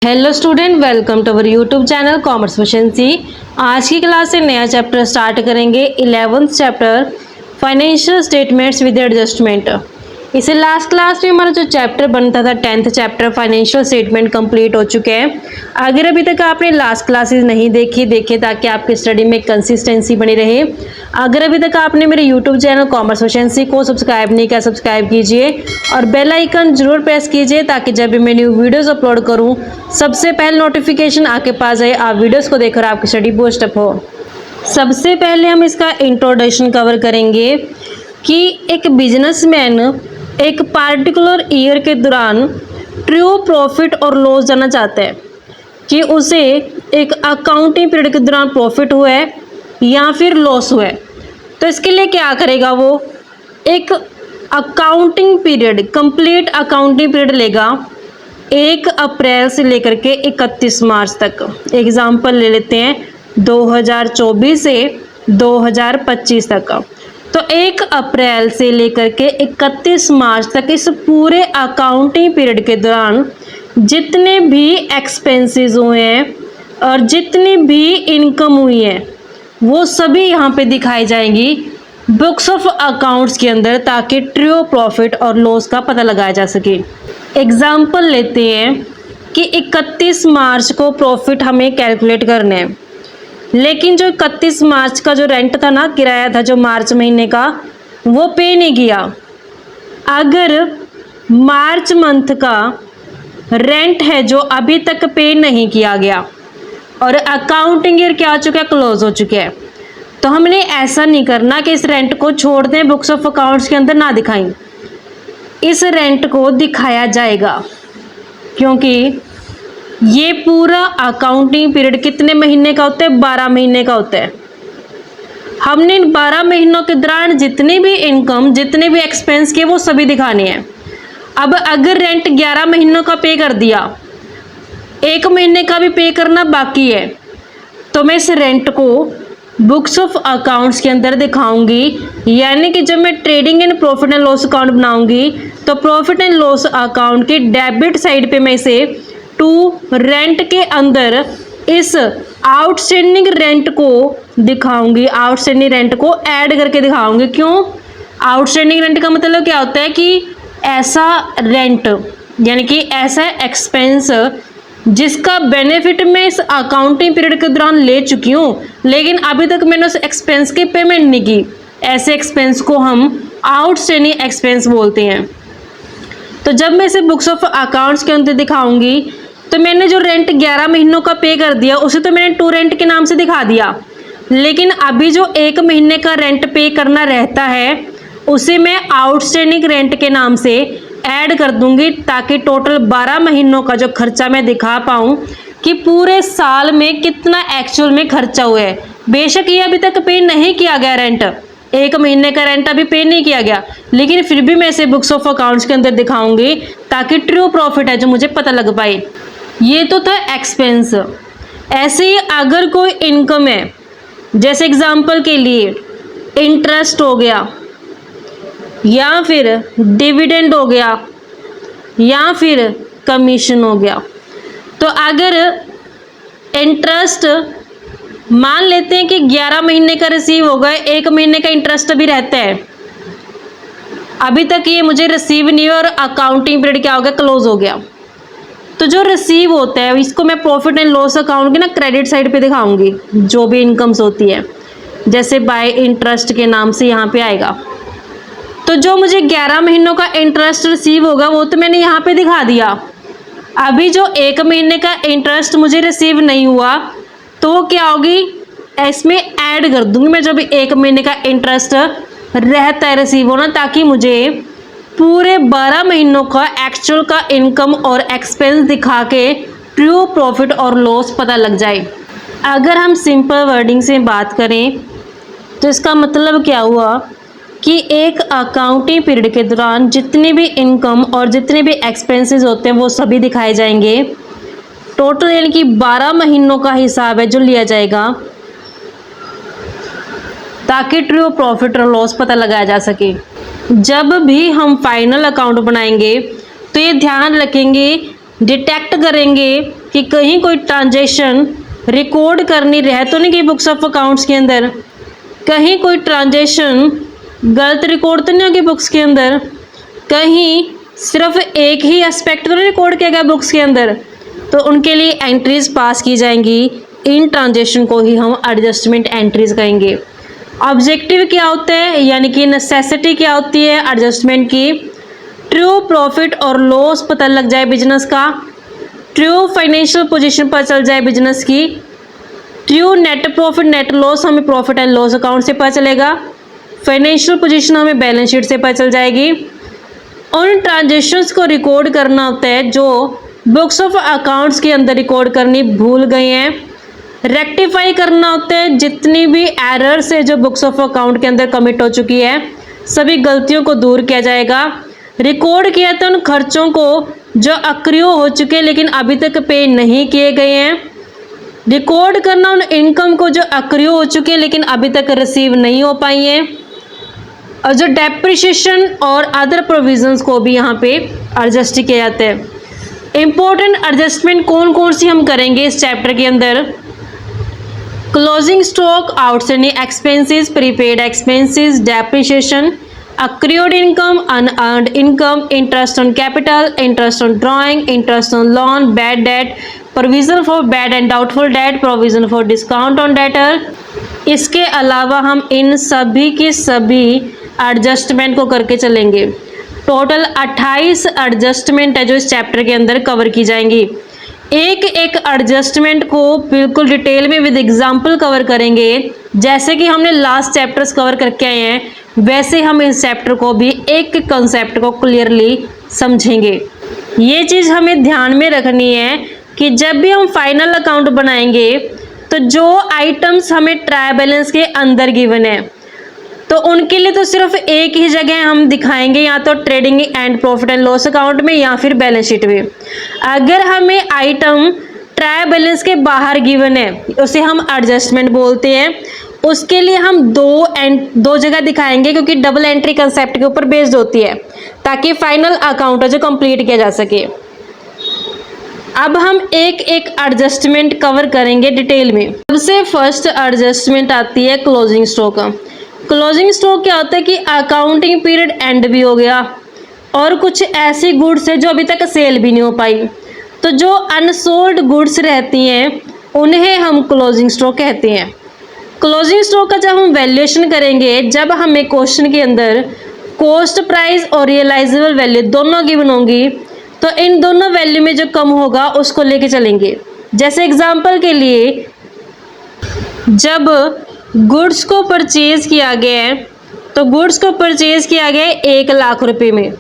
Hello student, welcome to our YouTube channel commerce efficiency. आज की class से नया चैप्टर स्टार्ट करेंगे 11th chapter financial statements with adjustment. इसे लास्ट क्लास में हमारा जो चैप्टर बनता था 10th chapter financial statement complete हो चुके हैं। अगर अभी तक आपने लास्ट क्लासेस नहीं देखे ताकि आपकी स्टडी में कंसिस्टेंसी बनी रहे। अगर अभी तक आपने मेरे यूट्यूब चैनल कॉमर्स एफिशिएंसी को सब्सक्राइब नहीं किया, सब्सक्राइब कीजिए और बेल आइकन जरूर प्रेस कीजिए ताकि जब भी मैं न्यू वीडियोस अपलोड करूं सबसे पहले नोटिफिकेशन आपके पास आए, आप वीडियोस को देखकर आपकी स्टडी बूस्ट अप हो। सबसे पहले हम इसका इंट्रोडक्शन कवर करेंगे कि एक बिजनेसमैन एक पार्टिकुलर ईयर के दौरान ट्रू प्रॉफिट और लॉस जानना चाहता है कि उसे एक अकाउंटिंग पीरियड के दौरान प्रॉफिट हुआ है या फिर लॉस हुआ है। तो इसके लिए क्या करेगा, वो एक accounting period, complete accounting period लेगा 1 अप्रैल से लेकर के 31 मार्च तक। एग्जाम्पल ले लेते हैं 2024 से 2025 तक। तो 1 अप्रैल से लेकर के 31 मार्च तक इस पूरे अकाउंटिंग पीरियड के दौरान जितने भी एक्सपेंसेस हुए हैं और जितनी भी इनकम हुई है वो सभी यहाँ पे दिखाई जाएंगी बुक्स ऑफ अकाउंट्स के अंदर, ताकि ट्रू प्रॉफिट और लॉस का पता लगाया जा सके। एग्जाम्पल लेते हैं कि 31 मार्च को प्रॉफिट हमें कैलकुलेट करना है, लेकिन जो 31 मार्च का जो रेंट था ना, किराया था जो मार्च महीने का, वो पे नहीं किया। अगर मार्च मंथ का रेंट है जो अभी तक पे नहीं किया गया और अकाउंटिंग ईयर क्या हो चुका है, क्लोज हो चुके हैं, तो हमने ऐसा नहीं करना कि इस रेंट को छोड़ दें, बुक्स ऑफ अकाउंट्स के अंदर ना दिखाएं। इस रेंट को दिखाया जाएगा क्योंकि ये पूरा अकाउंटिंग पीरियड कितने महीने का होता है, 12 महीने का होता है। हमने इन 12 महीनों के दौरान जितनी भी इनकम, जितने भी एक्सपेंस किए वो सभी दिखाने हैं। अब अगर रेंट 11 महीनों का पे कर दिया, 1 महीने का भी पे करना बाकी है, तो मैं इस रेंट को बुक्स ऑफ अकाउंट्स के अंदर दिखाऊंगी। यानी कि जब मैं trading and profit and loss account बनाऊंगी तो प्रॉफिट एंड लॉस अकाउंट की डेबिट साइड पे मैं इसे टू रेंट के अंदर इस आउटस्टैंडिंग रेंट को दिखाऊंगी, आउटस्टैंडिंग रेंट को ऐड करके दिखाऊंगी। क्यों? आउटस्टैंडिंग रेंट का मतलब क्या होता है कि ऐसा रेंट यानी कि ऐसा एक्सपेंस जिसका बेनिफिट मैं इस अकाउंटिंग पीरियड के दौरान ले चुकी हूँ, लेकिन अभी तक मैंने उस एक्सपेंस की पेमेंट नहीं की। ऐसे एक्सपेंस को हम आउटस्टैंडिंग एक्सपेंस बोलते हैं। तो जब मैं इसे बुक्स ऑफ अकाउंट्स के अंदर दिखाऊंगी तो मैंने जो रेंट 11 महीनों का पे कर दिया उसे तो मैंने टू रेंट के नाम से दिखा दिया, लेकिन अभी जो 1 महीने का रेंट पे करना रहता है उसे मैं आउटस्टैंडिंग रेंट के नाम से ऐड कर दूंगी, ताकि टोटल 12 महीनों का जो खर्चा मैं दिखा पाऊँ कि पूरे साल में कितना एक्चुअल में खर्चा हुआ है। बेशक ये अभी तक पे नहीं किया गया रेंट, 1 महीने का रेंट अभी पे नहीं किया गया, लेकिन फिर भी मैं इसे बुक्स ऑफ अकाउंट्स के अंदर दिखाऊंगी ताकि ट्रू प्रॉफिट है जो मुझे पता लग पाए। ये तो था एक्सपेंस। ऐसे ही अगर कोई इनकम है, जैसे एग्जाम्पल के लिए इंटरेस्ट हो गया या फिर डिविडेंड हो गया या फिर कमीशन हो गया, तो अगर इंटरेस्ट मान लेते हैं कि 11 महीने का रिसीव हो गए, 1 महीने का इंटरेस्ट भी रहता है, अभी तक ये मुझे रिसीव नहीं हुआ और अकाउंटिंग पीरियड क्या हो गया, क्लोज हो गया। तो जो रिसीव होता है इसको मैं प्रॉफिट एंड लॉस अकाउंट की ना क्रेडिट साइड पे दिखाऊंगी, जो भी इनकम्स होती है, जैसे बाय इंटरेस्ट के नाम से यहाँ पे आएगा। तो जो मुझे 11 महीनों का इंटरेस्ट रिसीव होगा वो तो मैंने यहाँ पे दिखा दिया। अभी जो 1 महीने का इंटरेस्ट मुझे रिसीव नहीं हुआ तो क्या होगी, इसमें ऐड कर दूंगी मैं जब 1 महीने का इंटरेस्ट रहता है रिसीव होना, ताकि मुझे पूरे 12 महीनों का एक्चुअल का इनकम और एक्सपेंस दिखा के ट्रू प्रॉफिट और लॉस पता लग जाए। अगर हम सिंपल वर्डिंग से बात करें तो इसका मतलब क्या हुआ कि एक अकाउंटिंग पीरियड के दौरान जितनी भी इनकम और जितने भी एक्सपेंसेस होते हैं वो सभी दिखाए जाएंगे। टोटल यानी कि 12 महीनों का हिसाब है जो लिया जाएगा, ताकि ट्रू प्रॉफिट और लॉस पता लगाया जा सके। जब भी हम फाइनल अकाउंट बनाएंगे तो ये ध्यान रखेंगे डिटेक्ट करेंगे कि कहीं कोई ट्रांजैक्शन रिकॉर्ड करनी रह तो नहीं गई बुक्स ऑफ अकाउंट्स के अंदर, कहीं कोई ट्रांजैक्शन गलत रिकॉर्ड तो नहीं होगी बुक्स के अंदर, कहीं सिर्फ एक ही एस्पेक्ट तो नहीं रिकॉर्ड किया गया बुक्स के अंदर, तो उनके लिए एंट्रीज पास की जाएंगी। इन ट्रांजैक्शन को ही हम एडजस्टमेंट एंट्रीज कहेंगे। ऑब्जेक्टिव क्या होता है, यानी कि नेसेसिटी क्या होती है एडजस्टमेंट की, ट्रू प्रॉफिट और लॉस पता लग जाए बिजनेस का, ट्रू फाइनेंशियल पोजीशन पता चल जाए बिजनेस की, true net profit net loss हमें प्रॉफिट एंड लॉस अकाउंट से पता चलेगा, फाइनेंशियल पोजीशन हमें बैलेंस शीट से पता चल जाएगी। उन ट्रांजेक्शन्स को रिकॉर्ड करना होता है जो बुक्स ऑफ अकाउंट्स के अंदर रिकॉर्ड करनी भूल गए हैं। रेक्टिफाई करना होता है जितनी भी एरर्स है जो बुक्स ऑफ अकाउंट के अंदर कमिट हो चुकी है, सभी गलतियों को दूर किया जाएगा। रिकॉर्ड किया था उन खर्चों को जो अक्रियो हो चुके लेकिन अभी तक पे नहीं किए गए हैं। रिकॉर्ड करना उन इनकम को जो अक्रियो हो चुके लेकिन अभी तक रिसीव नहीं हो पाई हैं। और जो डेप्रिसिएशन और अदर प्रोविजंस को भी यहाँ पे एडजस्ट किया जाता है। इम्पोर्टेंट एडजस्टमेंट कौन कौन सी हम करेंगे इस चैप्टर के अंदर, closing stock, outstanding expenses, prepaid expenses, depreciation, accrued income, unearned income, interest on capital, interest on drawing, interest on loan, bad debt, provision for bad and doubtful debt, provision for discount on debtor। इसके अलावा हम इन सभी के सभी adjustment को करके चलेंगे। Total 28 adjustment है जो इस चैप्टर के अंदर कवर की जाएंगी। एक एक एडजस्टमेंट को बिल्कुल डिटेल में विद एग्जांपल कवर करेंगे। जैसे कि हमने लास्ट चैप्टर्स कवर करके आए हैं वैसे हम इस चैप्टर को भी एक कंसेप्ट को क्लियरली समझेंगे। ये चीज़ हमें ध्यान में रखनी है कि जब भी हम फाइनल अकाउंट बनाएंगे तो जो आइटम्स हमें ट्रायल बैलेंस के अंदर गिवन है तो उनके लिए तो सिर्फ एक ही जगह हम दिखाएंगे, या तो trading and profit and loss account में या फिर बैलेंस शीट में। अगर हमें आइटम ट्रायल बैलेंस के बाहर गिवन है उसे हम एडजस्टमेंट बोलते हैं। उसके लिए हम दो जगह दिखाएंगे क्योंकि डबल एंट्री कंसेप्ट के ऊपर बेस्ड होती है ताकि फाइनल अकाउंट जो कंप्लीट किया जा सके। अब हम एक एक एडजस्टमेंट कवर करेंगे डिटेल में। सबसे फर्स्ट एडजस्टमेंट आती है क्लोजिंग स्टॉक। क्लोजिंग स्टॉक क्या होता है कि अकाउंटिंग पीरियड एंड भी हो गया और कुछ ऐसी गुड्स है जो अभी तक सेल भी नहीं हो पाई, तो जो अनसोल्ड गुड्स रहती हैं उन्हें हम क्लोजिंग स्टॉक कहते हैं। क्लोजिंग स्टॉक का जब हम वैल्यूएशन करेंगे, जब हमें क्वेश्चन के अंदर कॉस्ट प्राइस और रियलाइजेबल वैल्यू दोनों गिवन होंगी तो इन दोनों वैल्यू में जो कम होगा उसको लेके चलेंगे। जैसे एग्जांपल के लिए जब गुड्स को परचेज किया गया है तो गुड्स को परचेज किया गया 1 लाख रुपए में,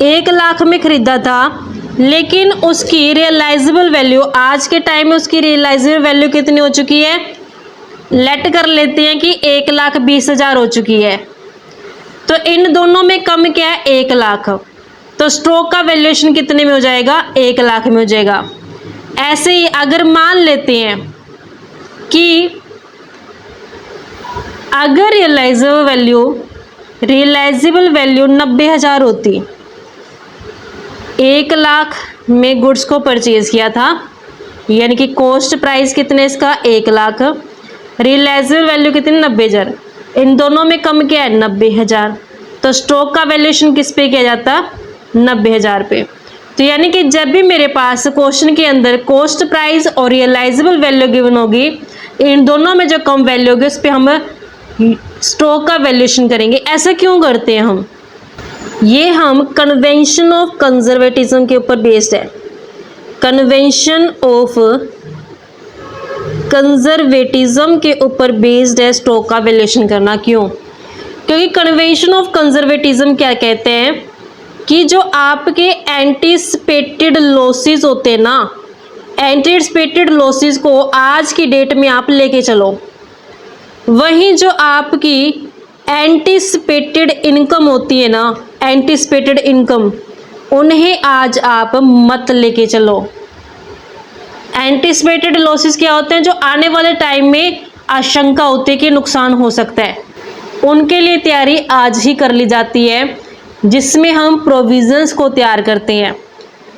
1 लाख में ख़रीदा था लेकिन उसकी रियलाइजेबल वैल्यू आज के टाइम में उसकी रियलाइजेबल वैल्यू कितनी हो चुकी है, लेट कर लेते हैं कि 1,20,000 हो चुकी है। तो इन दोनों में कम क्या है 1 लाख, तो स्टॉक का वैल्यूएशन कितने में हो जाएगा 1 लाख में हो जाएगा। ऐसे ही अगर मान लेते हैं कि अगर रियलाइजेबल वैल्यू 90,000 होती, 1 लाख में गुड्स को परचेज किया था यानी कि कॉस्ट प्राइस कितने इसका 1 लाख, रियलाइजेबल वैल्यू कितनी 90,000, इन दोनों में कम क्या है 90,000, तो स्टॉक का वैल्यूएशन किस पे किया जाता 90,000 पे। तो यानी कि जब भी मेरे पास क्वेश्चन के अंदर कॉस्ट प्राइस और रियलाइजेबल वैल्यू गिवन होगी इन दोनों में जो कम वैल्यू होगी उस पर हम स्टॉक का वैल्यूएशन करेंगे। ऐसा क्यों करते हैं हम, ये हम कन्वेंशन ऑफ कंजर्वेटिज्म के ऊपर बेस्ड है। कन्वेंशन ऑफ कंजर्वेटिज्म के ऊपर बेस्ड है स्टॉक का वैल्यूएशन करना। क्यों, क्योंकि कन्वेंशन ऑफ कंजर्वेटिज्म क्या कहते हैं कि जो आपके एंटीसिपेटेड लॉसेस होते हैं ना, एंटीसिपेटेड लॉसेस को आज की डेट में आप लेके चलो, वहीं जो आपकी एंटीसिपेटेड इनकम होती है ना, एंटीसिपेटेड इनकम, उन्हें आज आप मत लेके चलो। एंटीसिपेटेड लॉसेस क्या होते हैं, जो आने वाले टाइम में आशंका होती है कि नुकसान हो सकता है, उनके लिए तैयारी आज ही कर ली जाती है जिसमें हम प्रोविजंस को तैयार करते हैं।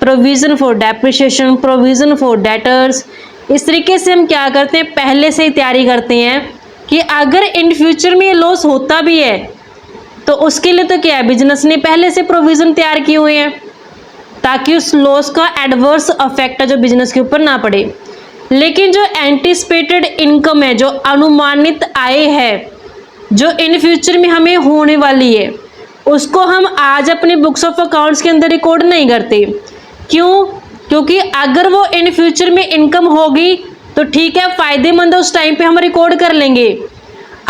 Provision for depreciation, provision for debtors. इस तरीके से हम क्या करते हैं, पहले से ही तैयारी करते हैं कि अगर इन फ्यूचर में ये लॉस होता भी है तो उसके लिए तो क्या है, बिजनेस ने पहले से प्रोविज़न तैयार किए हुए हैं ताकि उस लॉस का एडवर्स अफेक्ट है जो बिजनेस के ऊपर ना पड़े। लेकिन जो एंटिसिपेटेड इनकम है, जो अनुमानित आय है, जो इन फ्यूचर में हमें होने वाली है, उसको हम आज अपने बुक्स ऑफ अकाउंट्स के अंदर रिकॉर्ड नहीं करते। क्यों? क्योंकि अगर वो इन फ्यूचर में इनकम होगी तो ठीक है, फ़ायदेमंद है, उस टाइम पे हम रिकॉर्ड कर लेंगे।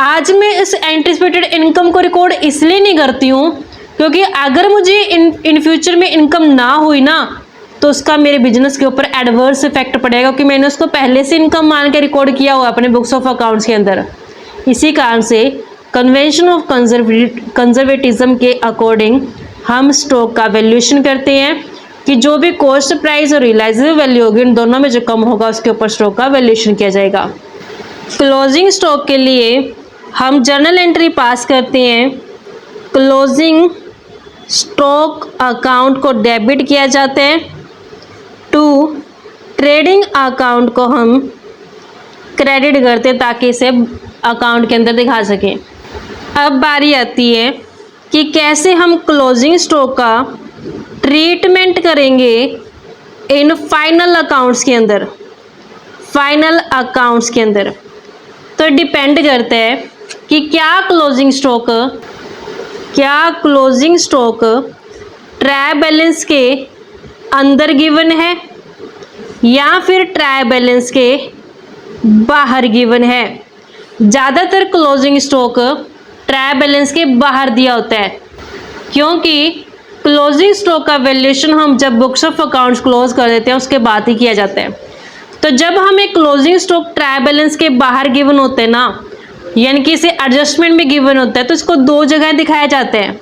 आज मैं इस एंटिसिपेटेड इनकम को रिकॉर्ड इसलिए नहीं करती हूँ क्योंकि अगर मुझे इन फ्यूचर में इनकम ना हुई ना तो उसका मेरे बिजनेस के ऊपर एडवर्स इफेक्ट पड़ेगा, क्योंकि मैंने उसको पहले से इनकम मान के रिकॉर्ड किया हुआ अपने बुक्स ऑफ अकाउंट्स के अंदर। इसी कारण से कन्वेंशन ऑफ कंजर्वेटिज्म के अकॉर्डिंग हम स्टॉक का वैल्यूएशन करते हैं कि जो भी कॉस्ट प्राइस और रियलाइजेबल वैल्यू होगी उन दोनों में जो कम होगा उसके ऊपर स्टॉक का वैल्यूएशन किया जाएगा। क्लोजिंग स्टॉक के लिए हम जर्नल एंट्री पास करते हैं। क्लोजिंग स्टॉक अकाउंट को डेबिट किया जाता है टू ट्रेडिंग अकाउंट को हम क्रेडिट करते हैं ताकि इसे अकाउंट के अंदर दिखा सकें। अब बारी आती है कि कैसे हम क्लोजिंग स्टॉक का ट्रीटमेंट करेंगे इन फाइनल अकाउंट्स के अंदर। फाइनल अकाउंट्स के अंदर तो डिपेंड करता है कि क्या क्लोजिंग स्टॉक ट्रायल बैलेंस के अंदर गिवन है या फिर ट्रायल बैलेंस के बाहर गिवन है। ज़्यादातर क्लोजिंग स्टॉक ट्रायल बैलेंस के बाहर दिया होता है, क्योंकि क्लोजिंग स्टॉक का वैल्यूएशन हम जब बुक्स ऑफ अकाउंट्स क्लोज कर देते हैं उसके बाद ही किया जाता है। तो जब हमें क्लोजिंग स्टॉक ट्रायल बैलेंस के बाहर गिवन होते हैं ना, यानी कि इसे एडजस्टमेंट में गिवन होता है, तो इसको दो जगह दिखाया जाता है।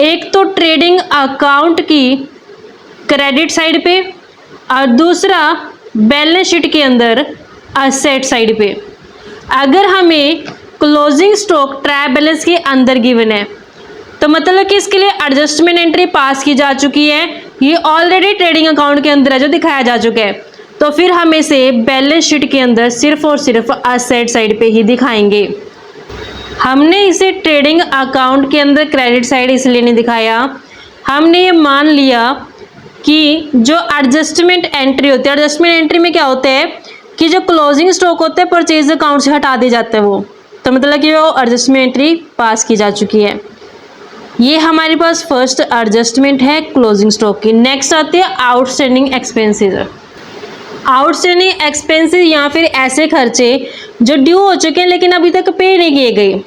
एक तो ट्रेडिंग अकाउंट की क्रेडिट साइड पे और दूसरा बैलेंस शीट के अंदर असेट साइड पे। अगर हमें क्लोजिंग स्टॉक ट्रायल बैलेंस के अंदर गिवन है तो मतलब कि इसके लिए एडजस्टमेंट एंट्री पास की जा चुकी है, ये ऑलरेडी ट्रेडिंग अकाउंट के अंदर है जो दिखाया जा चुका है, तो फिर हम इसे बैलेंस शीट के अंदर सिर्फ और सिर्फ असेट साइड पे ही दिखाएंगे। हमने इसे ट्रेडिंग अकाउंट के अंदर क्रेडिट साइड इसलिए नहीं दिखाया, हमने ये मान लिया कि जो एडजस्टमेंट एंट्री होती है, एडजस्टमेंट एंट्री में क्या होता है कि जो क्लोजिंग स्टॉक होते हैं परचेज अकाउंट से हटा दिए जाते हैं वो, तो मतलब कि वो एडजस्टमेंट एंट्री पास की जा चुकी है। ये हमारे पास फर्स्ट एडजस्टमेंट है क्लोजिंग स्टॉक की। नेक्स्ट आती है आउटस्टैंडिंग एक्सपेंसेस। आउटस्टैंडिंग एक्सपेंसेस या फिर ऐसे खर्चे जो ड्यू हो चुके हैं लेकिन अभी तक पे नहीं किए गए।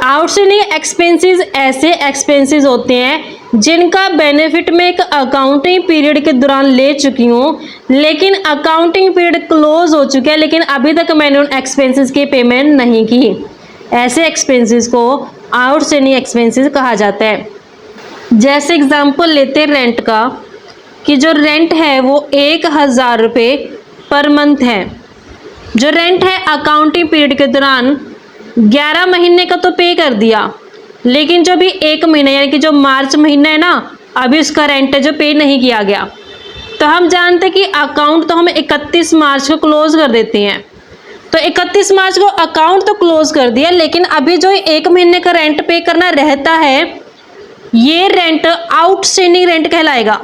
आउटस्टैंडिंग एक्सपेंसेस ऐसे एक्सपेंसेस होते हैं जिनका बेनिफिट मैं एक अकाउंटिंग पीरियड के दौरान ले चुकी हूँ, लेकिन अकाउंटिंग पीरियड क्लोज हो चुका है लेकिन अभी तक मैंने उन एक्सपेंसेस की पेमेंट नहीं की। ऐसे एक्सपेंसेस को आउटस्टैंडिंग एक्सपेंसेस कहा जाता है। जैसे एग्जांपल लेते हैं रेंट का, कि जो रेंट है वो 1000 रुपये पर मंथ है। जो रेंट है अकाउंटिंग पीरियड के दौरान 11 महीने का तो पे कर दिया, लेकिन जो भी 1 महीना यानी कि जो मार्च महीना है ना, अभी उसका रेंट है जो पे नहीं किया गया। तो हम जानते हैं कि अकाउंट तो हम 31 मार्च को क्लोज कर देते हैं, तो 31 मार्च को अकाउंट तो क्लोज कर दिया, लेकिन अभी जो 1 महीने का रेंट पे करना रहता है, ये रेंट आउटस्टैंडिंग रेंट कहलाएगा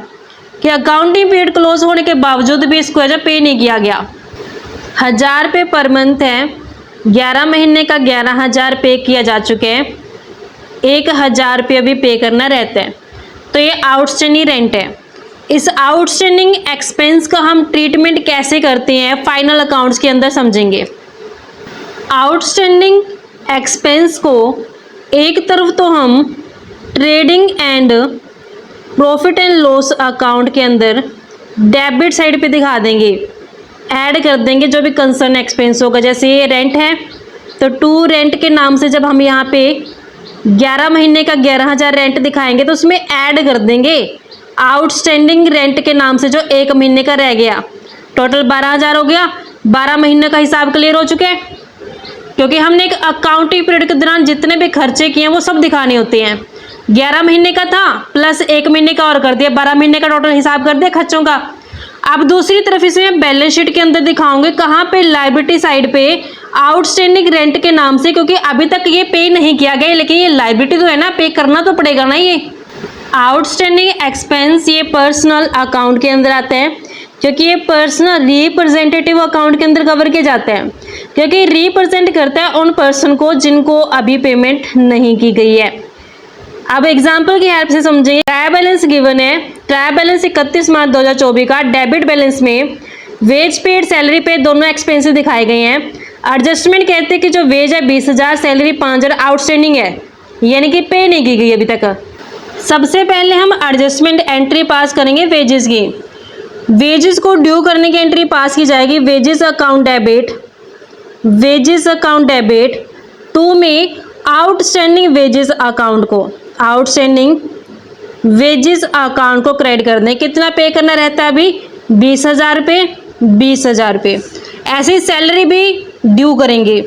कि अकाउंटिंग पीरियड क्लोज होने के बावजूद भी इसको जो पे नहीं किया गया। 1000 रुपये पर मंथ है, 11 महीने का 11,000 पे किया जा चुके हैं, 1000 रुपये भी पे करना रहता है, तो ये आउटस्टैंडिंग रेंट है। इस आउटस्टैंडिंग एक्सपेंस का हम ट्रीटमेंट कैसे करते हैं फाइनल अकाउंट्स के अंदर समझेंगे। आउटस्टैंडिंग एक्सपेंस को एक तरफ तो हम trading and profit and loss account के अंदर डेबिट साइड पे दिखा देंगे, ऐड कर देंगे जो भी कंसर्न एक्सपेंस होगा। जैसे ये रेंट है तो टू रेंट के नाम से जब हम यहाँ पे 11 महीने का 11,000 रेंट दिखाएंगे तो उसमें ऐड कर देंगे आउटस्टैंडिंग रेंट के नाम से जो 1 महीने का रह गया। टोटल 12,000 हो गया, 12 महीने का हिसाब क्लियर हो चुके हैं, क्योंकि हमने एक अकाउंटिंग पीरियड के दौरान जितने भी खर्चे किए हैं वो सब दिखाने होते हैं। 11 महीने का था प्लस 1 महीने का और कर दिया, 12 महीने का टोटल हिसाब कर दिया खर्चों का। अब दूसरी तरफ इसे मैं बैलेंस शीट के अंदर दिखाऊंगी, कहाँ पे, लायबिलिटी साइड पे आउटस्टैंडिंग रेंट के नाम से, क्योंकि अभी तक ये पे नहीं किया गया, लेकिन ये लायबिलिटी तो है ना, पे करना तो पड़ेगा ना। ये आउटस्टैंडिंग एक्सपेंस ये पर्सनल अकाउंट के अंदर आते हैं, क्योंकि ये पर्सनल रिप्रेजेंटेटिव अकाउंट के अंदर कवर किए जाते हैं, क्योंकि रिप्रेजेंट करता है उन पर्सन को जिनको अभी पेमेंट नहीं की गई है। अब एग्जाम्पल की हेल्प से समझेंगे। ट्रायल बैलेंस गिवन है, ट्रायल बैलेंस 31 मार्च 2024 का। डेबिट बैलेंस में वेज पेड, सैलरी पे दोनों एक्सपेंसेस दिखाए गए हैं। एडजस्टमेंट कहते हैं कि जो वेज है 20,000, सैलरी 5,000 आउटस्टैंडिंग है, यानी कि पे नहीं की गई अभी तक। सबसे पहले हम एडजस्टमेंट एंट्री पास करेंगे वेजेस की। वेजेस को ड्यू करने की एंट्री पास की जाएगी। Wages account debit, wages account debit to में आउटस्टैंडिंग वेजेस अकाउंट को, आउटस्टैंडिंग वेजेस अकाउंट को क्रेडिट कर दें। कितना पे करना रहता है अभी? 20,000 रुपये, 20,000 रुपये। ऐसे ही सैलरी भी ड्यू करेंगे,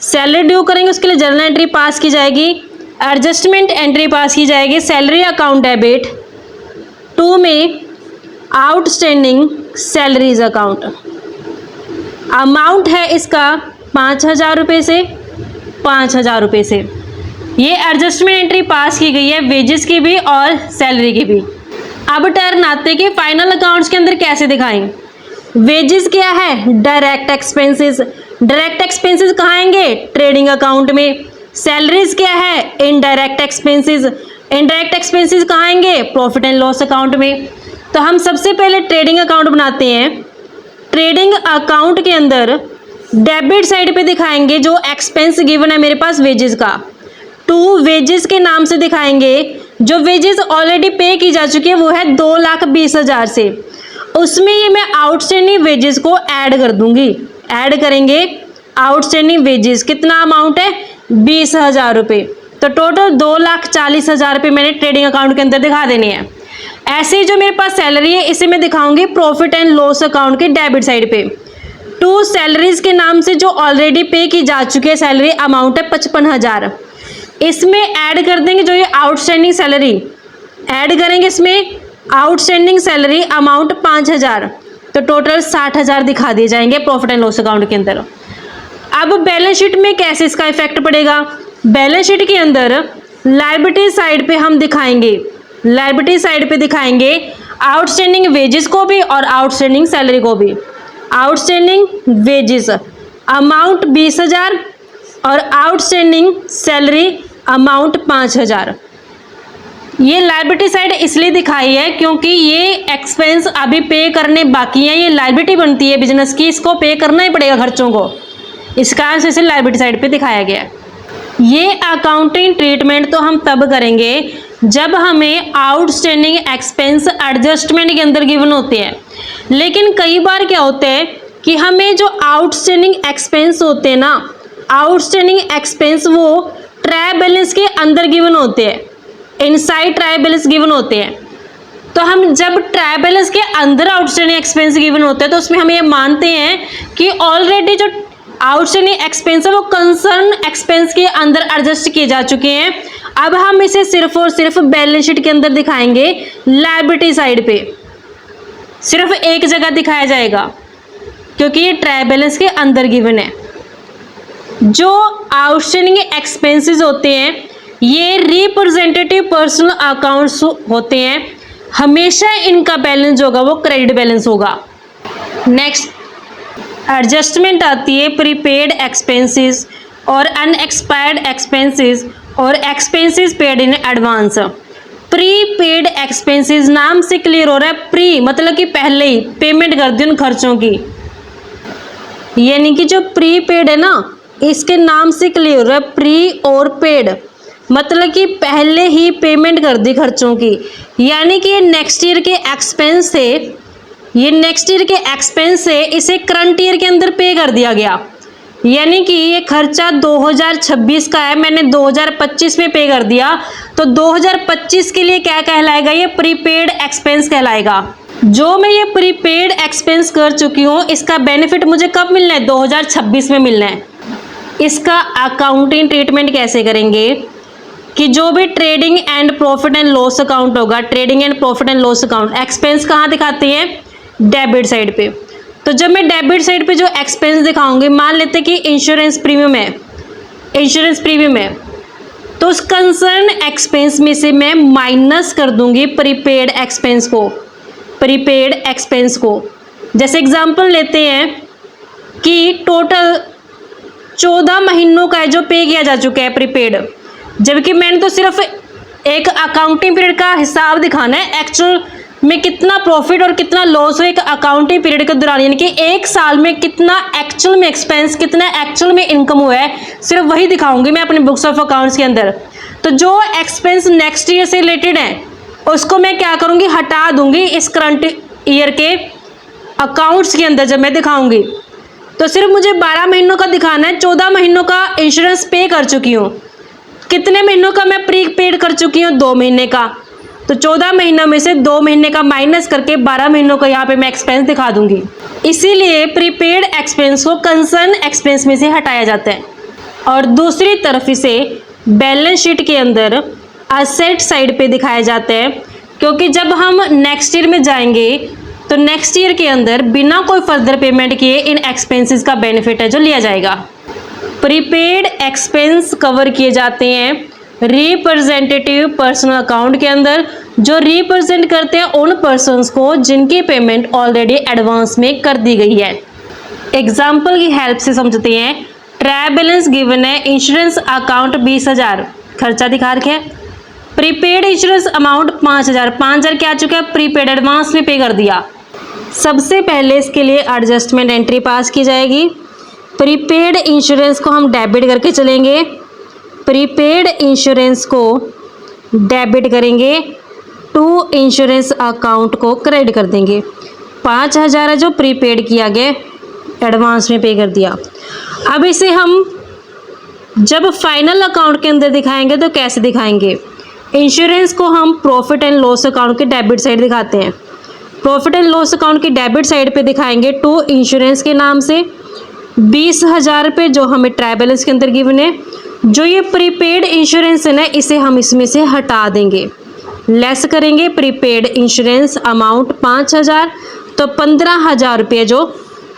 सैलरी ड्यू करेंगे, उसके लिए जर्नल एंट्री पास की जाएगी, एडजस्टमेंट एंट्री पास की जाएगी। सैलरी अकाउंट डेबिट टू में आउटस्टैंडिंग सैलरीज अकाउंट, अमाउंट है इसका 5,000 रुपये से 5,000 रुपये से। ये एडजस्टमेंट एंट्री पास की गई है वेजेस की भी और सैलरी की भी। अब टर्न आते कि फाइनल अकाउंट्स के अंदर कैसे दिखाएं। वेजेस क्या है? डायरेक्ट एक्सपेंसेस, डायरेक्ट एक्सपेंसेस कहाँ आएंगे? ट्रेडिंग अकाउंट में। सैलरीज क्या है? इनडायरेक्ट एक्सपेंसेस, इनडायरेक्ट एक्सपेंसेस कहाँ आएंगे? प्रॉफिट एंड लॉस अकाउंट में। तो हम सबसे पहले ट्रेडिंग अकाउंट बनाते हैं। ट्रेडिंग अकाउंट के अंदर डेबिट साइड पे दिखाएंगे जो एक्सपेंस गिवन है मेरे पास वेजेस का, टू वेजेस के नाम से दिखाएंगे। जो वेजेस ऑलरेडी पे की जा चुकी है वो है 2,20,000 से, उसमें ये मैं आउटस्टैंडिंग वेजेस को ऐड कर दूंगी। ऐड करेंगे आउटस्टैंडिंग वेजेस, कितना अमाउंट है? 20,000 रुपये। तो टोटल 2,40,000 रुपये मैंने ट्रेडिंग अकाउंट के अंदर दिखा देनी है। ऐसे ही जो मेरे पास सैलरी है इसे मैं दिखाऊंगी प्रॉफिट एंड लॉस अकाउंट के डेबिट साइड पे। टू सैलरीज के नाम से जो ऑलरेडी पे की जा चुकी है सैलरी, अमाउंट है 55,000। इसमें ऐड कर देंगे जो ये आउटस्टैंडिंग सैलरी, ऐड करेंगे इसमें आउटस्टैंडिंग सैलरी अमाउंट 5,000, तो टोटल 60,000 दिखा दिए जाएंगे प्रॉफिट एंड लॉस अकाउंट के अंदर। अब बैलेंस शीट में कैसे इसका इफेक्ट पड़ेगा? बैलेंस शीट के अंदर लायबिलिटी साइड पे हम दिखाएंगे, लायबिलिटी साइड पे दिखाएंगे आउटस्टैंडिंग वेजेस को भी और आउटस्टैंडिंग सैलरी को भी। आउटस्टैंडिंग वेजेस अमाउंट 20,000 और आउटस्टैंडिंग सैलरी अमाउंट 5,000। ये लायबिलिटी साइड इसलिए दिखाई है क्योंकि ये एक्सपेंस अभी पे करने बाकी हैं, ये लायबिलिटी बनती है बिजनेस की, इसको पे करना ही पड़ेगा खर्चों को, इस कारण से इसे लायबिलिटी साइड पे दिखाया गया है। ये अकाउंटिंग ट्रीटमेंट तो हम तब करेंगे जब हमें आउटस्टैंडिंग एक्सपेंस एडजस्टमेंट के अंदर गिवन होते हैं। लेकिन कई बार क्या होता है कि हमें जो आउटस्टैंडिंग एक्सपेंस होते हैं ना, आउटस्टैंडिंग एक्सपेंस वो ट्रायल बैलेंस के अंदर गिवन होते हैं, इनसाइड ट्रायल बैलेंस गिवन होते हैं। तो हम जब ट्रायल बैलेंस के अंदर आउटस्टैंडिंग एक्सपेंस गिवन होते हैं तो उसमें हम ये मानते हैं कि ऑलरेडी जो आउटस्टैंडिंग एक्सपेंस है वो कंसर्न एक्सपेंस के अंदर एडजस्ट किए जा चुके हैं। अब हम इसे सिर्फ और सिर्फ बैलेंस शीट के अंदर दिखाएंगे, लायबिलिटी साइड पे सिर्फ एक जगह दिखाया जाएगा क्योंकि ये ट्रायल बैलेंस के अंदर गिवन है। जो आउटस्टैंडिंग एक्सपेंसेस होते हैं ये रिप्रेजेंटेटिव पर्सनल अकाउंट्स होते हैं, हमेशा इनका बैलेंस जो होगा वो क्रेडिट बैलेंस होगा। नेक्स्ट एडजस्टमेंट आती है प्रीपेड एक्सपेंसेस और अनएक्सपायर्ड एक्सपेंसेस और expenses paid in advance. Prepaid expenses नाम से क्लियर हो रहा है, प्री मतलब कि पहले ही पेमेंट कर दी उन खर्चों की, यानी कि जो प्रीपेड है ना इसके नाम से क्लियर हो रहा है, प्री और पेड मतलब कि पहले ही पेमेंट कर दी खर्चों की, यानी कि ये नेक्स्ट ईयर के एक्सपेंस से, ये नेक्स्ट ईयर के एक्सपेंस से इसे करंट ईयर के अंदर पे कर दिया गया, यानी कि ये खर्चा 2026 का है, मैंने 2025 में पे कर दिया, तो 2025 के लिए क्या कहलाएगा? ये प्रीपेड एक्सपेंस कहलाएगा। जो मैं ये प्रीपेड एक्सपेंस कर चुकी हूँ इसका बेनिफिट मुझे कब मिलना है? 2026 में मिलना है। इसका अकाउंटिंग ट्रीटमेंट कैसे करेंगे? कि जो भी trading and profit and loss account होगा, trading and profit and loss account expense कहाँ दिखाती है? डेबिट साइड पे। तो जब मैं डेबिट साइड पे जो एक्सपेंस दिखाऊंगी, मान लेते कि इंश्योरेंस प्रीमियम है, इंश्योरेंस प्रीमियम है, तो उस कंसर्न एक्सपेंस में से मैं माइनस कर दूंगी प्रीपेड एक्सपेंस को, प्रीपेड एक्सपेंस को। जैसे एग्जांपल लेते हैं कि टोटल 14 महीनों का है जो पे किया जा चुका है प्रीपेड, जबकि मैंने तो सिर्फ एक अकाउंटिंग पीरियड का हिसाब दिखाना है, एक्चुअल में कितना प्रॉफिट और कितना लॉस हो एक अकाउंटिंग पीरियड के दौरान, यानी कि एक साल में कितना एक्चुअल में एक्सपेंस, कितना एक्चुअल में इनकम हुआ है, सिर्फ वही दिखाऊंगी मैं अपने बुक्स ऑफ अकाउंट्स के अंदर। तो जो एक्सपेंस नेक्स्ट ईयर से रिलेटेड है उसको मैं क्या करूंगी? हटा दूंगी इस करंट ईयर के अकाउंट्स के अंदर। जब मैं दिखाऊंगी तो सिर्फ मुझे 12 महीनों का दिखाना है, 14 महीनों का इंश्योरेंस पे कर चुकी हूँ, कितने महीनों का मैं प्री पेड कर चुकी हूँ? 2 महीने का। तो 14 महीनों में से 2 महीने का माइनस करके 12 महीनों का यहाँ पे मैं एक्सपेंस दिखा दूंगी। इसीलिए प्रीपेड एक्सपेंस को कंसर्न एक्सपेंस में से हटाया जाता है। और दूसरी तरफ इसे बैलेंस शीट के अंदर असेट साइड पे दिखाया जाता है, क्योंकि जब हम नेक्स्ट ईयर में जाएंगे तो नेक्स्ट ईयर के अंदर बिना कोई फर्दर पेमेंट किए इन एक्सपेंसेस का बेनिफिट है जो लिया जाएगा। प्रीपेड एक्सपेंस कवर किए जाते हैं रिप्रेजेंटेटिव पर्सनल अकाउंट के अंदर, जो रिप्रेजेंट करते हैं उन पर्सन्स को जिनकी पेमेंट ऑलरेडी एडवांस में कर दी गई है। एग्जाम्पल की हेल्प से समझते हैं। ट्रायल बैलेंस गिवन है, इंश्योरेंस अकाउंट 20,000 खर्चा दिखा रखे है, प्रीपेड इंश्योरेंस अमाउंट 5,000, 5,000 क्या आ चुका है? प्रीपेड एडवांस में पे कर दिया। सबसे पहले इसके लिए एडजस्टमेंट एंट्री पास की जाएगी। प्रीपेड इंश्योरेंस को हम डेबिट करके चलेंगे, प्रीपेड इंश्योरेंस को डेबिट करेंगे, टू इंश्योरेंस अकाउंट को क्रेडिट कर देंगे। 5,000 है जो प्रीपेड किया गया, एडवांस में पे कर दिया। अब इसे हम जब फाइनल अकाउंट के अंदर दिखाएंगे तो कैसे दिखाएंगे? इंश्योरेंस को हम प्रॉफिट एंड लॉस अकाउंट के डेबिट साइड दिखाते हैं। प्रॉफिट एंड लॉस अकाउंट की डेबिट साइड पे दिखाएंगे टू इंश्योरेंस के नाम से 20,000 रुपये जो हमें ट्रायल बैलेंस के अंदर गिवन है। जो ये प्रीपेड इंश्योरेंस है ना, इसे हम इसमें से हटा देंगे, लेस करेंगे प्रीपेड इंश्योरेंस अमाउंट 5,000, तो 15,000 रुपये जो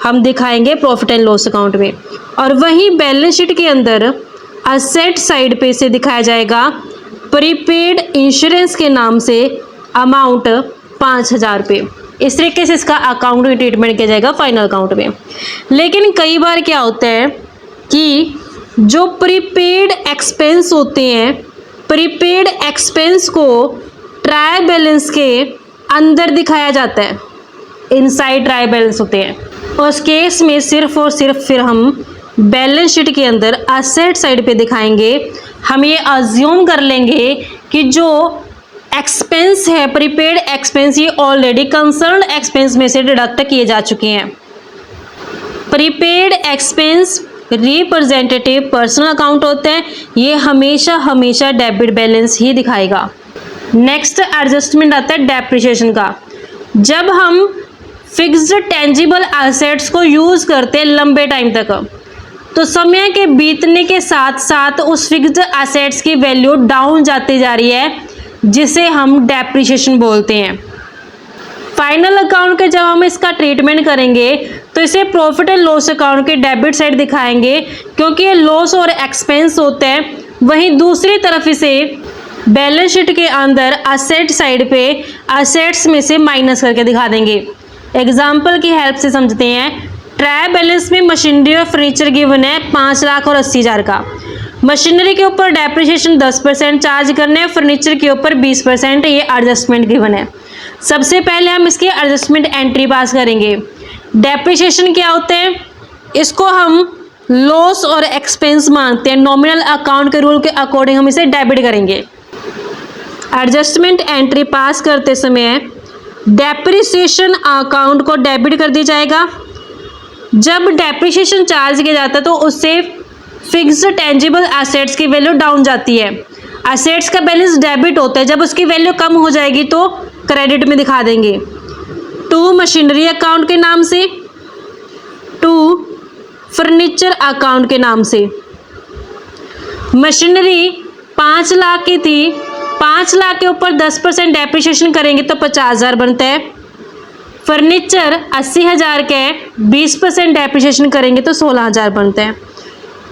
हम दिखाएंगे प्रॉफिट एंड लॉस अकाउंट में। और वहीं बैलेंस शीट के अंदर असेट साइड पे से दिखाया जाएगा प्रीपेड इंश्योरेंस के नाम से अमाउंट 5,000 रुपये। इस तरीके से इसका अकाउंट में ट्रीटमेंट किया जाएगा फाइनल अकाउंट में। लेकिन कई बार क्या होता है कि जो प्रीपेड एक्सपेंस होते हैं, प्रीपेड एक्सपेंस को ट्रायल बैलेंस के अंदर दिखाया जाता है, इनसाइड ट्रायल बैलेंस होते हैं। उस केस में सिर्फ और सिर्फ फिर हम बैलेंस शीट के अंदर असेट साइड पे दिखाएंगे। हम ये अज्यूम कर लेंगे कि जो एक्सपेंस है प्रीपेड एक्सपेंस, ये ऑलरेडी कंसर्न एक्सपेंस में से डिडक्ट किए जा चुके हैं। Prepaid expense representative personal account होते हैं, ये हमेशा हमेशा डेबिट बैलेंस ही दिखाएगा। नेक्स्ट एडजस्टमेंट आता है डेप्रिसिएशन का। जब हम फिक्स्ड टेंजिबल एसेट्स को यूज़ करते हैं लंबे टाइम तक, तो समय के बीतने के साथ साथ उस फिक्स्ड एसेट्स की वैल्यू डाउन जाती जा रही है, जिसे हम डेप्रिसिएशन बोलते हैं। फाइनल अकाउंट के जब हम इसका ट्रीटमेंट करेंगे तो इसे प्रॉफिट एंड लॉस अकाउंट के डेबिट साइड दिखाएंगे, क्योंकि ये लॉस और एक्सपेंस होते हैं। वहीं दूसरी तरफ इसे बैलेंस शीट के अंदर असेट साइड पे असेट्स में से माइनस करके दिखा देंगे। एग्जाम्पल की हेल्प से समझते हैं। ट्रायल बैलेंस में मशीनरी और फर्नीचर गिवन है 5,00,000 और 80,000 का। मशीनरी के ऊपर डेप्रिसिएशन 10% चार्ज करने हैं, फर्नीचर के ऊपर 20%, ये एडजस्टमेंट गिवन है। सबसे पहले हम इसकी एडजस्टमेंट एंट्री पास करेंगे। डेप्रिसिएशन क्या होते हैं? इसको हम लॉस और एक्सपेंस मानते हैं, नॉमिनल अकाउंट के रूल के अकॉर्डिंग हम इसे डेबिट करेंगे। एडजस्टमेंट एंट्री पास करते समय डेप्रिसिएशन अकाउंट को डेबिट कर दिया जाएगा। जब डेप्रिसिएशन चार्ज किया जाता है तो उससे फिक्स्ड टेंजिबल एसेट्स की वैल्यू डाउन जाती है। एसेट्स का बैलेंस डेबिट होता है, जब उसकी वैल्यू कम हो जाएगी तो क्रेडिट में दिखा देंगे। टू मशीनरी अकाउंट के नाम से, टू फर्नीचर अकाउंट के नाम से। मशीनरी 5 लाख की थी, 5 लाख के ऊपर 10% डेप्रिसिएशन करेंगे तो 50,000 बनता है। फर्नीचर 80,000 के 20% डेप्रिसिएशन करेंगे तो 16,000 बनता है।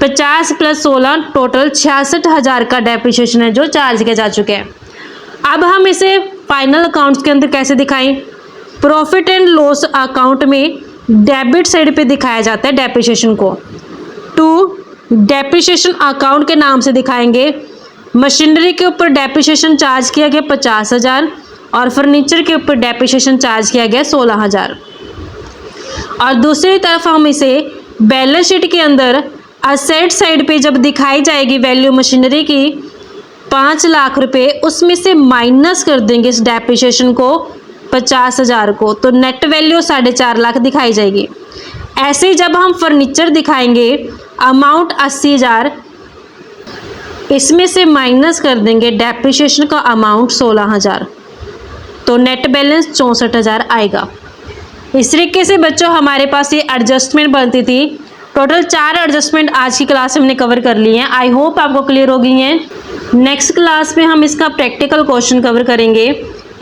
50 + 16 टोटल 66,000 का डेप्रिसिएशन है जो चार्ज किया जा चुका है। अब हम इसे फाइनल अकाउंट्स के अंदर कैसे दिखाएं? प्रॉफिट एंड लॉस अकाउंट में डेबिट साइड पे दिखाया जाता है डेप्रिसिएशन को। टू डेप्रिसिएशन अकाउंट के नाम से दिखाएंगे। मशीनरी के ऊपर डेप्रिसिएशन चार्ज किया गया 50,000 और फर्नीचर के ऊपर डेप्रिसिएशन चार्ज किया गया 16,000। और दूसरी तरफ हम इसे बैलेंस शीट के अंदर असेट साइड पे जब दिखाई जाएगी वैल्यू मशीनरी की 5 लाख रुपए, उसमें से माइनस कर देंगे इस डेप्रिसिएशन को 50,000 को, तो नेट वैल्यू 4.5 लाख दिखाई जाएगी। ऐसे ही जब हम फर्नीचर दिखाएंगे अमाउंट 80,000, इसमें से माइनस कर देंगे डेप्रिसिएशन का अमाउंट 16,000, तो नेट बैलेंस 64,000 आएगा। इस तरीके से बच्चों हमारे पास ये एडजस्टमेंट बनती थी। टोटल 4 एडजस्टमेंट आज की क्लास में हमने कवर कर लिए हैं। आई होप आपको क्लियर हो गई हैं। नेक्स्ट क्लास में हम इसका प्रैक्टिकल क्वेश्चन कवर करेंगे।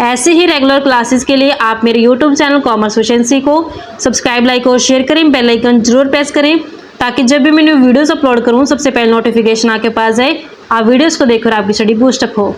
ऐसे ही रेगुलर क्लासेस के लिए आप मेरे यूट्यूब चैनल कॉमर्स विशेंसी को सब्सक्राइब, लाइक और शेयर करें। बेल आइकन जरूर प्रेस करें ताकि जब भी मैं न्यू वीडियोस अपलोड करूं सबसे पहले नोटिफिकेशन आपके पास आए। आप वीडियोस को देखकर आपकी स्टडी बूस्टअप हो।